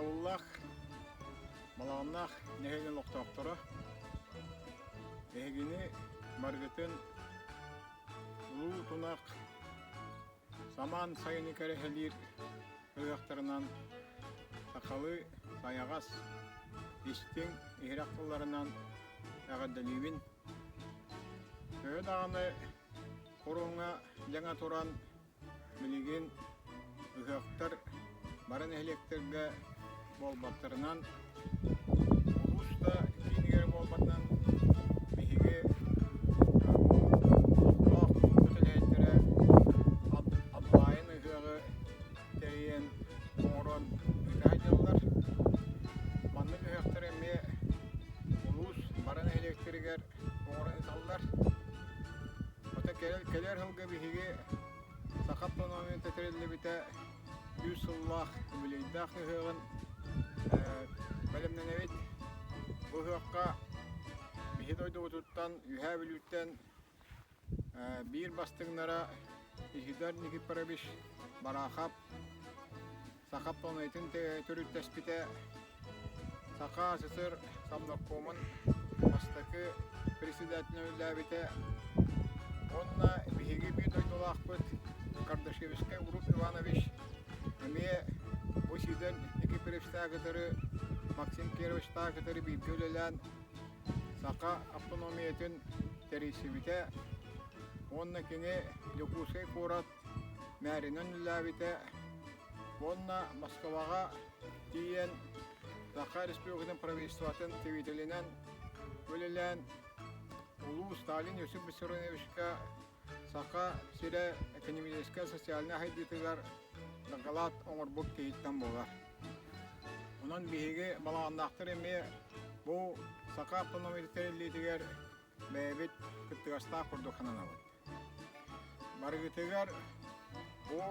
Баьылык баланнах нехеген локтоктора эхегини маргытын улуу тунак саман сайыны керехелир ыяктарынан такалы саягас истин ихрактыларынан агадалибин даганы коруңа жаңа туран билигин ыяктар барын электерге болбаттарынан улуста кинигер болбатынан биһиге ох көтөлөйтере адлайын ыгы терен орон гайдалар манны ыяктар эме улус барын электергер орон салдар ота келер хылга биһиге сахаптономия тетерелебите Юсуллах билейдах ыгын белемненебит бу хакка бихидойду утуттан юхабилүттен бир бастыгнара И.Г.М.Никифорович барахап сахап тонайтын төрүттеспите сака сысыр самнаккомын бастакы председательнөлләбите онна бихиги бир дойдулахпыт Кардашевичке Уруп Иванович Ме Осидан Никифоровичтагытыры Максим Кировичтагытыры бибгөлелен сака автономиятын терисибите онна кене Люкусей Курат мәринен ләбите онна Москвага тиен Сака Республикатын правительствотын тевителенен бөлелен улуу Сталин Йосип Виссарионовичка сака сире экономическая социальная хайдытыгар галат оңорбук кейттен болар. Онан биһиге балаандактар эме бу сака автономия терилитигер бэбит кыттыгаста курдукананабыт. Баргытыгар бу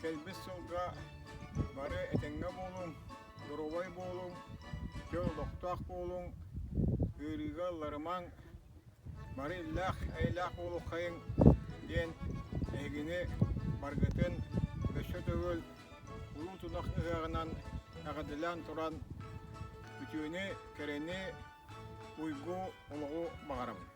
келбис сылга бары этеңге болуң, дурубай болуң, жол доктуак болуң, ырыга ларымаң, бары иллах эйлах болук кайың ден эгини баргытын Көші төгіл ұлу тұнақ ұғағынан ағадылан тұран бүтіні кәрені ұйғы олығы бағарам.